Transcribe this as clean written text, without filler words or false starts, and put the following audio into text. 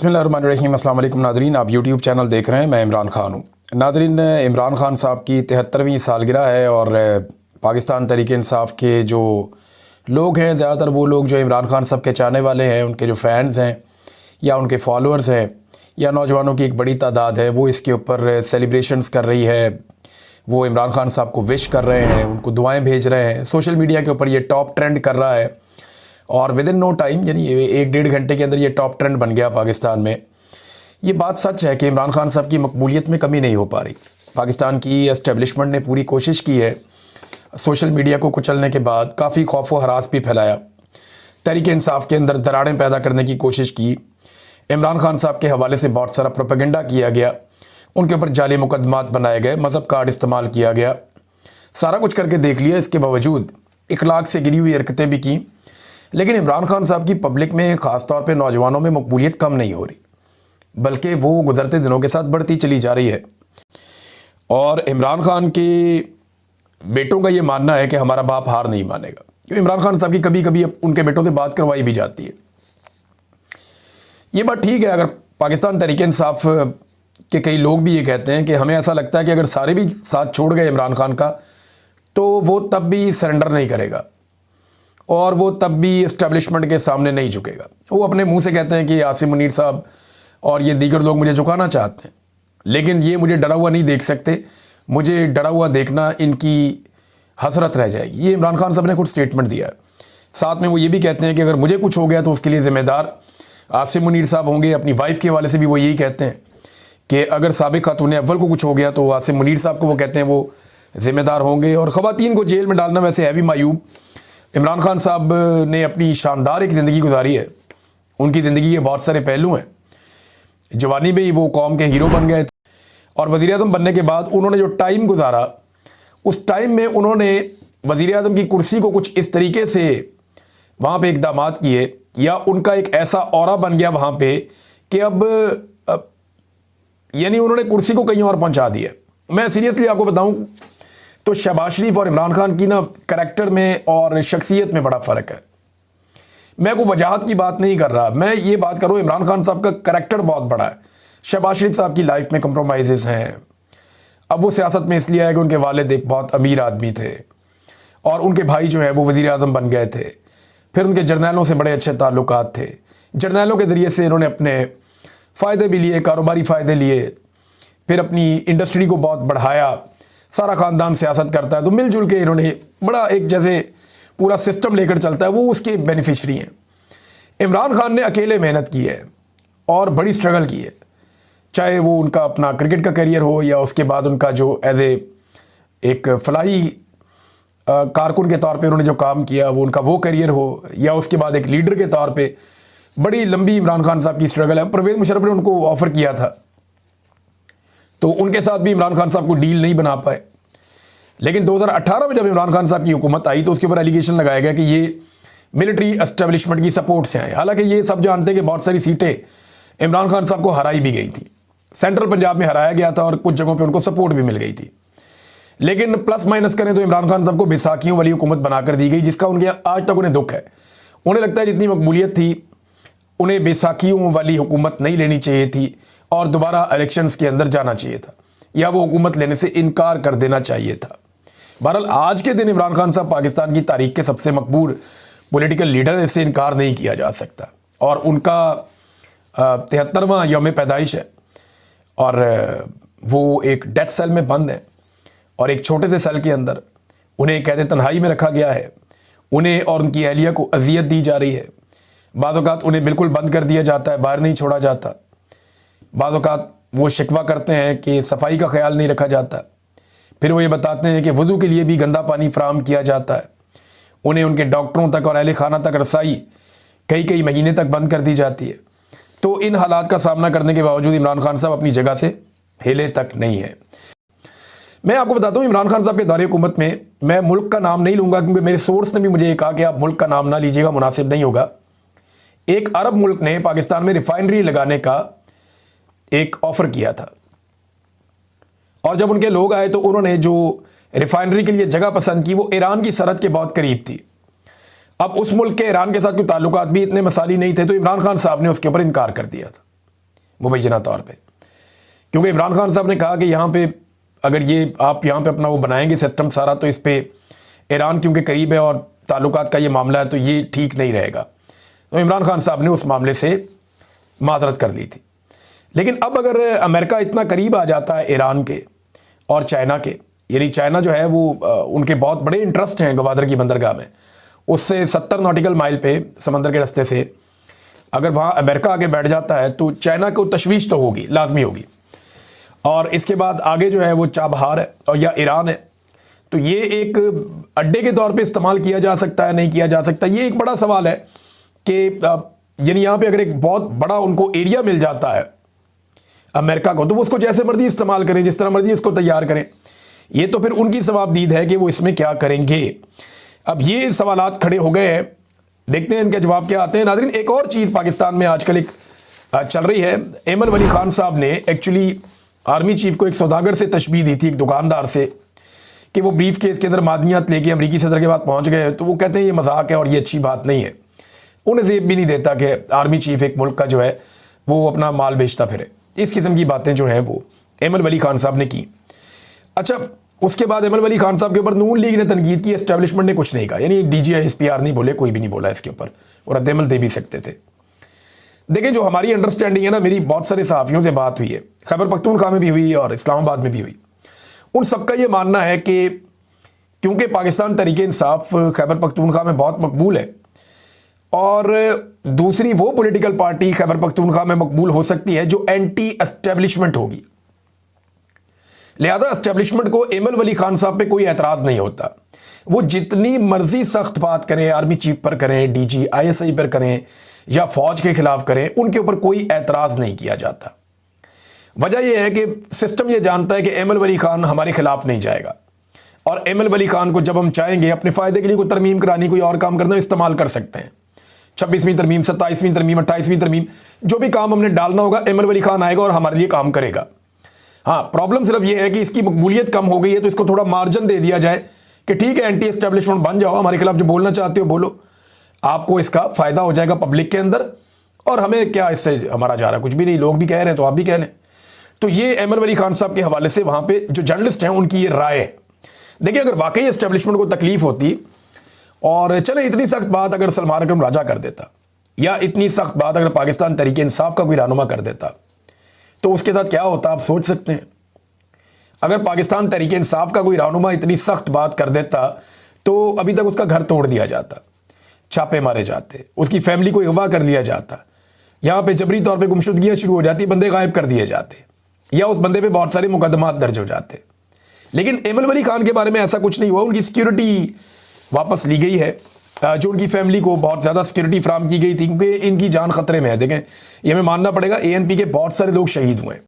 बिस्मिल्लाहिर्रहमानिर्रहीम। अस्सलाम वालेकुम नादरीन, आप यूट्यूब चैनल देख रहे हैं। मैं इमरान खान हूँ। नादरीन, इमरान खान साहब की 73वीं सालगिरह है और पाकिस्तान तहरीक इंसाफ के जो लोग हैं, ज़्यादातर वो लोग जो इमरान खान साहब के चाहने वाले हैं, उनके जो फ़ैन्स हैं या उनके फॉलोअर्स हैं या नौजवानों की एक बड़ी तादाद है, वो इसके ऊपर सेलिब्रेशंस कर रही है। वो इमरान खान साहब को विश कर रहे हैं, उनको दुआएँ भेज रहे हैं। सोशल मीडिया के ऊपर ये टॉप ट्रेंड कर रहा है और विद इन नो टाइम, यानी 1-1.5 घंटे के अंदर ये टॉप ट्रेंड बन गया पाकिस्तान में। ये बात सच है कि इमरान खान साहब की मकबूलियत में कमी नहीं हो पा रही। पाकिस्तान की एस्टेब्लिशमेंट ने पूरी कोशिश की है सोशल मीडिया को कुचलने के बाद, काफ़ी खौफ व हरास भी फैलाया, तहरीक इंसाफ के अंदर दरारें पैदा करने की कोशिश की। इमरान खान साहब के हवाले से बहुत सारा प्रोपेगेंडा किया गया, उनके ऊपर जाली मुकदमात बनाए गए, मज़हब कार्ड इस्तेमाल किया गया, सारा कुछ करके देख लिया। इसके बावजूद इखलाक से गिरी हुई हरकतें भी की, लेकिन इमरान खान साहब की पब्लिक में, ख़ास तौर पे नौजवानों में मकबूलियत कम नहीं हो रही, बल्कि वो गुज़रते दिनों के साथ बढ़ती चली जा रही है। और इमरान खान के बेटों का ये मानना है कि हमारा बाप हार नहीं मानेगा, क्योंकि इमरान खान साहब की कभी कभी उनके बेटों से बात करवाई भी जाती है। ये बात ठीक है, अगर पाकिस्तान तहरीक इंसाफ के कई लोग भी ये कहते हैं कि हमें ऐसा लगता है कि अगर सारे भी साथ छोड़ गए इमरान खान का, तो वो तब भी सरेंडर नहीं करेगा और वो तब भी इस्टेब्लिशमेंट के सामने नहीं झुकेगा। वो अपने मुंह से कहते हैं कि आसिम मुनीर साहब और ये दीगर लोग मुझे झुकाना चाहते हैं, लेकिन ये मुझे डरा हुआ नहीं देख सकते। मुझे डरा हुआ देखना इनकी हसरत रह जाएगी। ये इमरान खान साहब ने खुद स्टेटमेंट दिया है। साथ में वो ये भी कहते हैं कि अगर मुझे कुछ हो गया तो उसके लिए ज़िम्मेदार आसिम मुनीर साहब होंगे। अपनी वाइफ के हवाले से भी वो यही कहते हैं कि अगर साबिक़ खातून अव्वल को कुछ हो गया तो आसिम मुनीर साहब को वो कहते हैं वो ज़िम्मेदार होंगे। और ख़वातीन को जेल में डालना वैसे है भी मायूब। इमरान खान साहब ने अपनी शानदार एक ज़िंदगी गुजारी है, उनकी ज़िंदगी के बहुत सारे पहलू हैं। जवानी में ही वो कौम के हीरो बन गए थे और वज़ीर-ए-आज़म बनने के बाद उन्होंने जो टाइम गुजारा, उस टाइम में उन्होंने वज़ीर-ए-आज़म की कुर्सी को कुछ इस तरीके से वहाँ पे इक़दामात किए, या उनका एक ऐसा ऑरा बन गया वहाँ पे कि अब यानी उन्होंने कुर्सी को कहीं और पहुँचा दिया। मैं सीरियसली आपको बताऊँ तो शहबाज शरीफ और इमरान खान की ना करैक्टर में और शख्सियत में बड़ा फ़र्क है। मैं कोई वजाहत की बात नहीं कर रहा, मैं ये बात कर रहा हूँ इमरान खान साहब का करैक्टर बहुत बड़ा है। शहबाज शरीफ साहब की लाइफ में कंप्रोमाइज़ हैं। अब वो सियासत में इसलिए आए कि उनके वालिद एक बहुत अमीर आदमी थे और उनके भाई जो है वो वज़ीर-ए-आज़म बन गए थे। फिर उनके जर्नैलों से बड़े अच्छे ताल्लुकात थे। जर्नैलों के ज़रिए से इन्होंने अपने फ़ायदे भी लिए, कारोबारी फ़ायदे लिए, फिर अपनी इंडस्ट्री को बहुत बढ़ाया। सारा ख़ानदान सियासत करता है तो मिलजुल के इन्होंने बड़ा एक जैसे पूरा सिस्टम लेकर चलता है, वो उसके बेनिफिशरी हैं। इमरान खान ने अकेले मेहनत की है और बड़ी स्ट्रगल की है, चाहे वो उनका अपना क्रिकेट का करियर हो या उसके बाद उनका जो एज एक फलाही कारकुन के तौर पे उन्होंने जो काम किया वो उनका वो करियर हो, या उसके बाद एक लीडर के तौर पे बड़ी लंबी इमरान खान साहब की स्ट्रगल है। परवेज़ मुशर्रफ ने उनको ऑफ़र किया था तो उनके साथ भी इमरान खान साहब को डील नहीं बना पाए, लेकिन 2018 में जब इमरान खान साहब की हुकूमत आई तो उसके ऊपर एलिगेशन लगाया गया कि ये मिलिट्री एस्टेब्लिशमेंट की सपोर्ट से आए। हालांकि ये सब जानते हैं कि बहुत सारी सीटें इमरान खान साहब को हराई भी गई थी, सेंट्रल पंजाब में हराया गया था और कुछ जगहों पे उनको सपोर्ट भी मिल गई थी। लेकिन प्लस माइनस करें तो इमरान खान साहब को बैसाखियों वाली हुकूमत बनाकर दी गई, जिसका उनके आज तक उन्हें दुख है। उन्हें लगता है जितनी मकबूलियत थी उन्हें बैसाखियों वाली हुकूमत नहीं लेनी चाहिए थी और दोबारा इलेक्शंस के अंदर जाना चाहिए था, या वो हुकूमत लेने से इनकार कर देना चाहिए था। बहरहाल आज के दिन इमरान खान साहब पाकिस्तान की तारीख के सबसे मकबूल पॉलिटिकल लीडर, इससे इनकार नहीं किया जा सकता। और उनका 73वां यौम पैदाइश है और वो एक डेथ सेल में बंद है और एक छोटे से सेल के अंदर उन्हें कैद तन्हाई में रखा गया है। उन्हें और उनकी अहलिया को अजियत दी जा रही है। बाज़ औक़ात उन्हें बिल्कुल बंद कर दिया जाता है, बाहर नहीं छोड़ा जाता। बाज़ औक़ात वो शिकवा करते हैं कि सफाई का ख्याल नहीं रखा जाता। फिर वो ये बताते हैं कि वज़ू के लिए भी गंदा पानी फ़राहम किया जाता है। उन्हें उनके डॉक्टरों तक और अहले खाना तक रसाई कई महीने तक बंद कर दी जाती है। तो इन हालात का सामना करने के बावजूद इमरान खान साहब अपनी जगह से हिले तक नहीं है। मैं आपको बताता हूँ इमरान खान साहब के दौरे हुकूमत में, मैं मुल्क का नाम नहीं लूँगा क्योंकि मेरे सोर्स ने भी मुझे कहा कि आप मुल्क का नाम ना लीजिएगा, मुनासिब नहीं होगा। एक अरब मुल्क ने पाकिस्तान में रिफाइनरी लगाने का एक ऑफ़र किया था और जब उनके लोग आए तो उन्होंने जो रिफाइनरी के लिए जगह पसंद की वो ईरान की सरहद के बहुत करीब थी। अब उस मुल्क के ईरान के साथ कोई ताल्लुकात भी इतने मसाली नहीं थे, तो इमरान खान साहब ने उसके ऊपर इनकार कर दिया था। मुबैना तौर पे, क्योंकि इमरान खान साहब ने कहा कि यहाँ पे अगर ये आप यहाँ पे अपना वो बनाएंगे सिस्टम सारा, तो इस पर ईरान क्योंकि करीब है और ताल्लुकात का ये मामला है, तो ये ठीक नहीं रहेगा। तो इमरान खान साहब ने उस मामले से माजरत कर ली थी। लेकिन अब अगर अमेरिका इतना करीब आ जाता है ईरान के और चाइना के, यानी चाइना जो है वो उनके बहुत बड़े इंटरेस्ट हैं गवादर की बंदरगाह में, उससे 70 नॉटिकल माइल पे समंदर के रास्ते से अगर वहाँ अमेरिका आगे बैठ जाता है तो चाइना को तशवीश तो होगी, लाजमी होगी। और इसके बाद आगे जो है वो चाबहार है और या ईरान है, तो ये एक अड्डे के तौर पे इस्तेमाल किया जा सकता है, नहीं किया जा सकता, ये एक बड़ा सवाल है कि यानी यहाँ पे अगर एक बहुत बड़ा उनको एरिया मिल जाता है अमेरिका को, तो वो उसको जैसे मर्जी इस्तेमाल करें, जिस तरह मर्जी इसको तैयार करें। ये तो फिर उनकी सवाबदीद है कि वो इसमें क्या करेंगे। अब ये सवालात खड़े हो गए हैं, देखते हैं इनके जवाब क्या आते हैं। नाज़रीन, एक और चीज़ पाकिस्तान में आजकल एक चल रही है। एमन वली खान साहब ने एक्चुअली आर्मी चीफ को एक सौदागर से तशबीह दी थी, एक दुकानदार से, कि वो ब्रीफ केस के अंदर मादनियात लेके अमरीकी सदर के पास पहुंच गए। तो वो कहते हैं ये मजाक है और ये अच्छी बात नहीं है। उन्हें जेब भी नहीं देता कि आर्मी चीफ एक मुल्क का जो है वो अपना माल बेचता फिरे। इस किस्म की बातें जो हैं वो एमन वली खान साहब ने की। अच्छा, उसके बाद एमन वली खान साहब के ऊपर नून लीग ने तनकीद की, एस्टेब्लिशमेंट ने कुछ नहीं कहा, यानी DGI SPR नहीं बोले, कोई भी नहीं बोला इसके ऊपर, और रद्दमल दे भी सकते थे। देखें, जो हमारी अंडरस्टैंडिंग है ना, मेरी बहुत सारे सहाफ़ियों से बात हुई है, खैबर पख्तूनख्वा में भी हुई और इस्लामाबाद में भी हुई। उन सबका ये मानना है कि क्योंकि पाकिस्तान तहरीक इंसाफ खैबर पख्तूनख्वा में बहुत मकबूल है और दूसरी वो पॉलिटिकल पार्टी खैबर पख्तूनख्वा में मकबूल हो सकती है जो एंटी एस्टेब्लिशमेंट होगी, लिहाजा एस्टेब्लिशमेंट को एमन वली खान साहब पे कोई एतराज़ नहीं होता। वो जितनी मर्जी सख्त बात करें, आर्मी चीफ पर करें, DG ISI पर करें या फौज के खिलाफ करें, उनके ऊपर कोई एतराज़ नहीं किया जाता। वजह यह है कि सिस्टम ये जानता है कि एमन वली खान हमारे खिलाफ नहीं जाएगा और एमन वली खान को जब हम चाहेंगे अपने फ़ायदे के लिए कोई तरमीम करानी, कोई और काम करना, इस्तेमाल कर सकते हैं। 26वीं तरमीम, 27वीं तरमीम, 28वीं तरमीम, जो भी काम हमने डालना होगा, एमन वली खान आएगा और हमारे लिए काम करेगा। हाँ, प्रॉब्लम सिर्फ ये है कि इसकी मकबूलियत कम हो गई है, तो इसको थोड़ा मार्जिन दे दिया जाए कि ठीक है, एंटी एस्टेब्लिशमेंट बन जाओ, हमारे खिलाफ जो बोलना चाहते हो बोलो, आपको इसका फ़ायदा हो जाएगा पब्लिक के अंदर, और हमें क्या इससे हमारा जा रहा है, कुछ भी नहीं, लोग भी कह रहे हैं तो आप भी कह लें। तो ये एमन वली खान साहब के हवाले से वहाँ पे जो जर्नलिस्ट हैं उनकी ये राय है। देखिए, अगर वाकई एस्टेब्लिशमेंट को तकलीफ होती और चले इतनी सख्त बात अगर सलमान अकरम राजा कर देता, या इतनी सख्त बात अगर पाकिस्तान तहरीक इंसाफ का कोई रहनुमा कर देता, तो उसके साथ क्या होता आप सोच सकते हैं। अगर पाकिस्तान तहरीक इंसाफ का कोई रहनुमा इतनी सख्त बात कर देता तो अभी तक उसका घर तोड़ दिया जाता, छापे मारे जाते, उसकी फैमिली को अगवा कर लिया जाता, यहाँ पे जबरी तौर पे गुमशुदगियाँ शुरू हो जाती, बंदे गायब कर दिए जाते, या उस बंदे पे बहुत सारे मुकदमात दर्ज हो जाते। लेकिन एमन वली खान के बारे में ऐसा कुछ नहीं हुआ। उनकी सिक्योरिटी वापस ली गई है, जो उनकी फैमिली को बहुत ज़्यादा सिक्योरिटी फ्राहम की गई थी, क्योंकि इनकी जान खतरे में है। देखें, ये हमें मानना पड़ेगा, ANP के बहुत सारे लोग शहीद हुए।